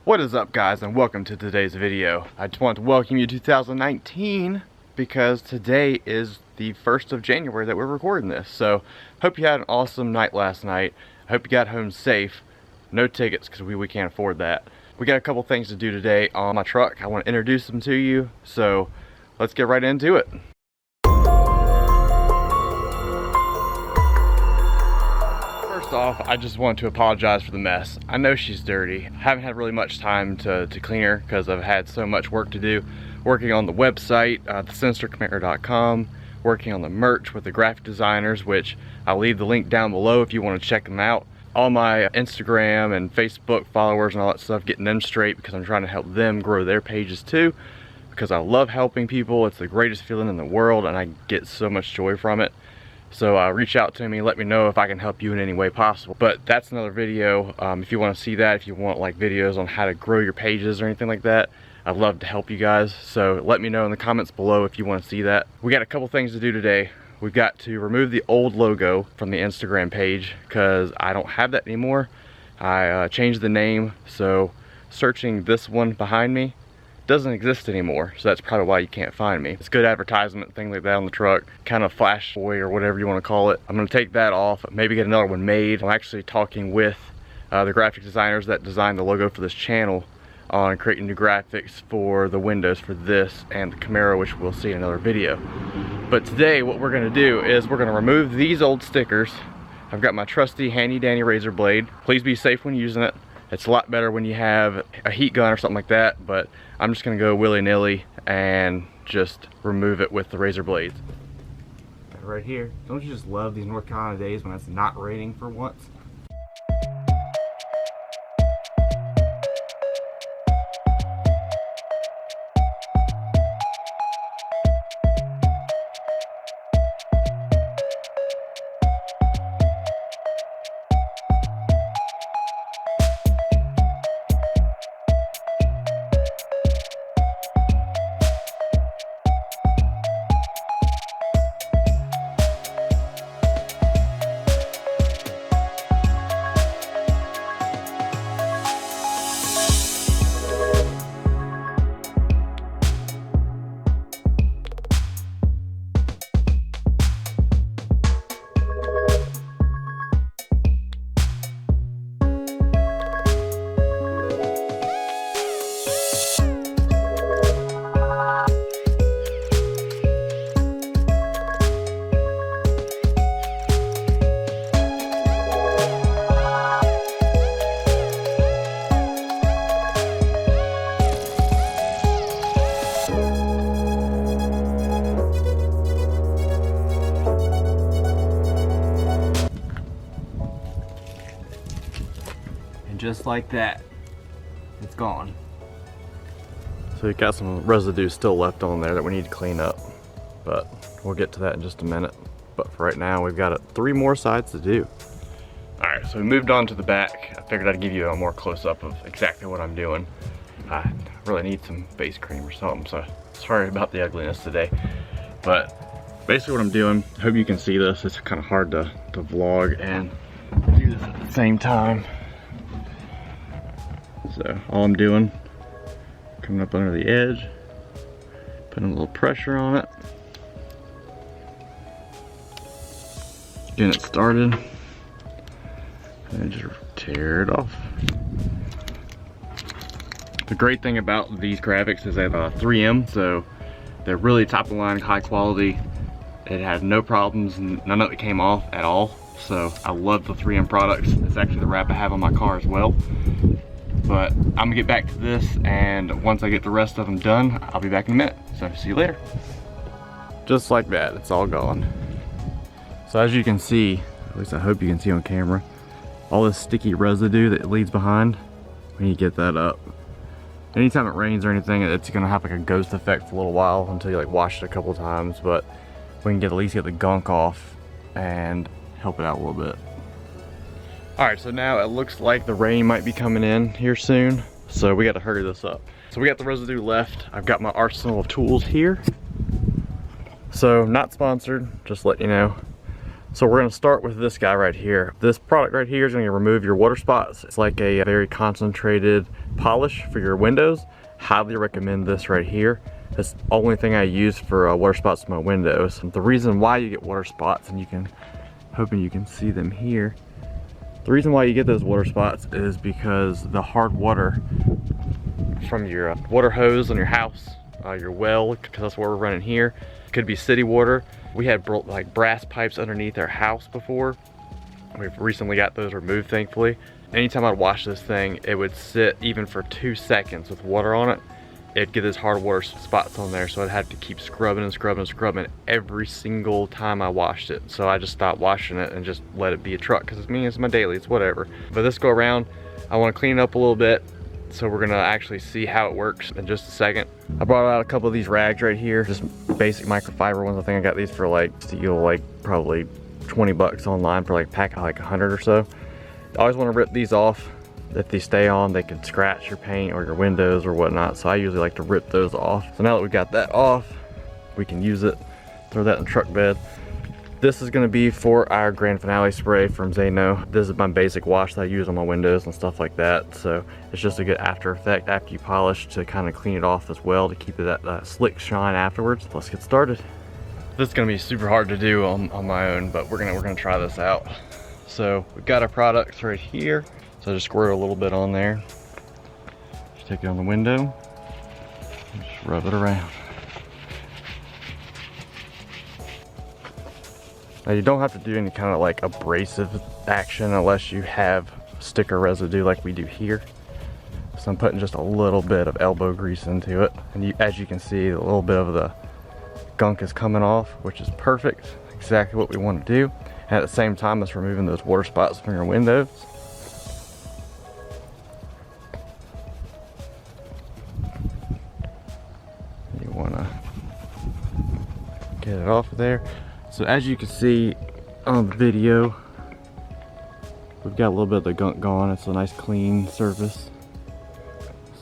What is up, guys, and welcome to today's video. I just want to welcome you to 2019 because today is the 1st of January that we're recording this. So hope you had an awesome night last night. I hope you got home safe. No tickets because we can't afford that. We got a couple things to do today on my truck. I want to introduce them to you, so let's get right into it. First off, I just want to apologize for the mess. I know she's dirty. I haven't had really much time to clean her because I've had so much work to do. Working on the website, the SinisterCamaro.com, working on the merch with the graphic designers, which I'll leave the link down below if you want to check them out. All my Instagram and Facebook followers and all that stuff, getting them straight because I'm trying to help them grow their pages too, because I love helping people. It's the greatest feeling in the world and I get so much joy from it. So reach out to me, let me know if I can help you in any way possible. But that's another video. If you want to see that, if you want like videos on how to grow your pages or anything like that, I'd love to help you guys. So let me know in the comments below if you want to see that. We got a couple things to do today. We've got to remove the old logo from the Instagram page because I don't have that anymore. I changed the name, so searching this one behind me doesn't exist anymore, so that's probably why you can't find me. It's good advertisement, thing like that on the truck, kind of flash boy or whatever you want to call it. I'm going to take that off, maybe get another one made. I'm actually talking with the graphic designers that designed the logo for this channel on creating new graphics for the windows for this and the Camaro, which we'll see in another video. But today what we're going to do is we're going to remove these old stickers. I've got my trusty handy dandy razor blade. Please be safe when using it. It's a lot better when you have a heat gun or something like that, but I'm just gonna go willy-nilly and just remove it with the razor blades. Right here. Don't you just love these North Carolina days when it's not raining for once? Just like that, it's gone. So you got some residue still left on there that we need to clean up, but we'll get to that in just a minute. But for right now, we've got 3 more sides to do. All right, so we moved on to the back. I figured I'd give you a more close-up of exactly what I'm doing. I really need some face cream or something, so sorry about the ugliness today. But basically what I'm doing, I hope you can see this. It's kind of hard to vlog and do this at the same time. So all I'm doing, coming up under the edge, putting a little pressure on it, getting it started, and just tear it off. The great thing about these graphics is they have 3M, so they're really top of the line, high quality. It had no problems, none of it came off at all. So I love the 3M products. It's actually the wrap I have on my car as well. But I'm gonna get back to this, and once I get the rest of them done, I'll be back in a minute. So see you later. Just like that, it's all gone. So as you can see, at least I hope you can see on camera, all this sticky residue that leaves behind, we need to get that up. Anytime it rains or anything, it's gonna have like a ghost effect for a little while until you like wash it a couple times, but we can at least get the gunk off and help it out a little bit. Alright, so now it looks like the rain might be coming in here soon, so we got to hurry this up. So we got the residue left. I've got my arsenal of tools here. So not sponsored, just let you know. So we're gonna start with this guy right here. This product right here is gonna remove your water spots. It's like a very concentrated polish for your windows, highly recommend this right here. It's the only thing I use for water spots in my windows. The reason why you get water spots, and hoping you can see them here. The reason why you get those water spots is because the hard water from your water hose on your house, your well, because that's what we're running here. Could be city water. We had like brass pipes underneath our house before. We've recently got those removed, thankfully. Anytime I'd wash this thing, it would sit even for 2 seconds with water on it. It'd get those hard water spots on there, so I'd have to keep scrubbing and scrubbing and scrubbing every single time I washed it. So I just stopped washing it and just let it be a truck, because it's my daily, it's whatever. But this go around, I want to clean it up a little bit, so we're gonna actually see how it works in just a second. I brought out a couple of these rags right here, just basic microfiber ones. I think I got these for like steel, like probably 20 bucks online for like a pack of like 100 or so. I always want to rip these off. If they stay on, they can scratch your paint or your windows or whatnot, so I usually like to rip those off. So now that we got that off, we can use it, throw that in the truck bed. This is going to be for our grand finale spray from Zano. This is my basic wash that I use on my windows and stuff like that, so it's just a good after effect after you polish to kind of clean it off as well, to keep it that slick shine afterwards. Let's get started. This is going to be super hard to do on my own, but we're gonna try this out. So we've got our products right here. So I just squirt a little bit on there. Just take it on the window, and just rub it around. Now you don't have to do any kind of like abrasive action unless you have sticker residue like we do here. So I'm putting just a little bit of elbow grease into it. And as you can see, a little bit of the gunk is coming off, which is perfect. Exactly what we want to do. And at the same time, it's removing those water spots from your windows. You want to get it off of there. So as you can see on the video, we've got a little bit of the gunk gone. It's a nice clean surface.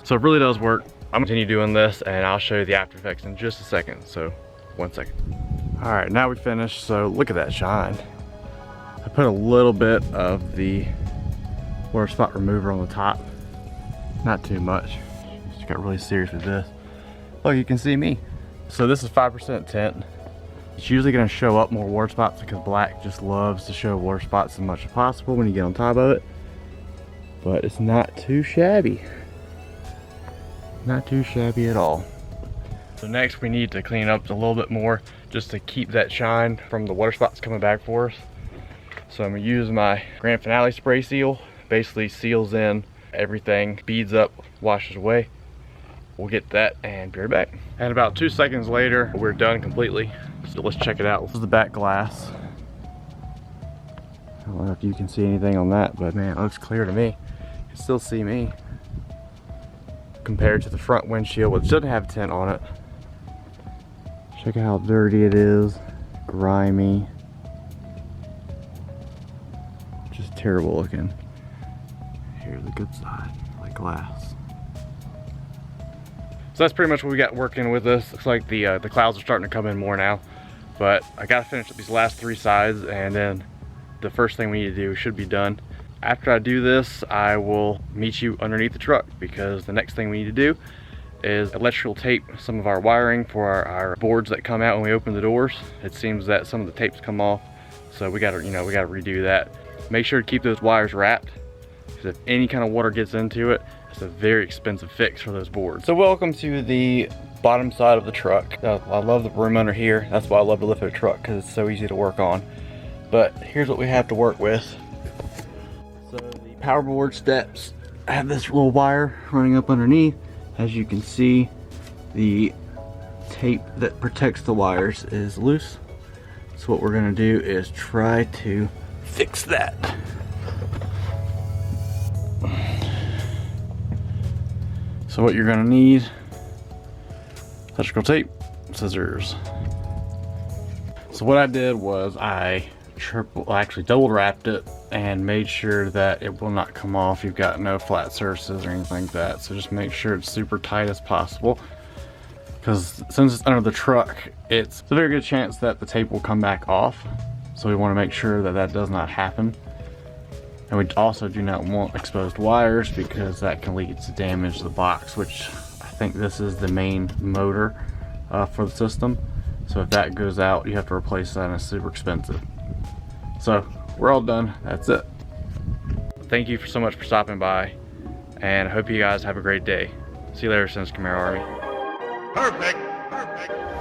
So it really does work. I'm gonna continue doing this and I'll show you the after effects in just a second. So 1 second. All right, now we finished. So look at that shine. I put a little bit of the water spot remover on the top. Not too much. Just got really serious with this. Look, you can see me. So this is 5% tint. It's usually gonna show up more water spots because black just loves to show water spots as much as possible when you get on top of it. But it's not too shabby. Not too shabby at all. So next we need to clean up a little bit more just to keep that shine from the water spots coming back for us. So I'm gonna use my grand finale spray seal. Basically seals in everything, beads up, washes away. We'll get that and be right back. And about 2 seconds later, we're done completely. So let's check it out. This is the back glass. I don't know if you can see anything on that, but man, it looks clear to me. You can still see me. Compared to the front windshield, which doesn't have tint on it. Check out how dirty it is, grimy. Just terrible looking. Here's the good side, like glass. So that's pretty much what we got working with this. Looks like the clouds are starting to come in more now. But I gotta finish up these last 3 sides, and then the first thing we need to do should be done. After I do this, I will meet you underneath the truck, because the next thing we need to do is electrical tape some of our wiring for our boards that come out when we open the doors. It seems that some of the tapes come off, so we gotta redo that. Make sure to keep those wires wrapped, because if any kind of water gets into it, it's a very expensive fix for those boards. So welcome to the bottom side of the truck. I love the room under here. That's why I love to lift a truck, because it's so easy to work on. But here's what we have to work with. So the power board steps have this little wire running up underneath. As you can see, the tape that protects the wires is loose. So what we're gonna do is try to fix that. So what you're gonna need: electrical tape, scissors. So what I did was I double wrapped it and made sure that it will not come off. You've got no flat surfaces or anything like that, so just make sure it's super tight as possible, because since it's under the truck, it's a very good chance that the tape will come back off, so we want to make sure that that does not happen. And we also do not want exposed wires because that can lead to damage to the box, which I think this is the main motor for the system. So if that goes out, you have to replace that and it's super expensive. So we're all done, that's it. Thank you so much for stopping by, and I hope you guys have a great day. See you later, Sinister Camaro Army. Perfect. Perfect.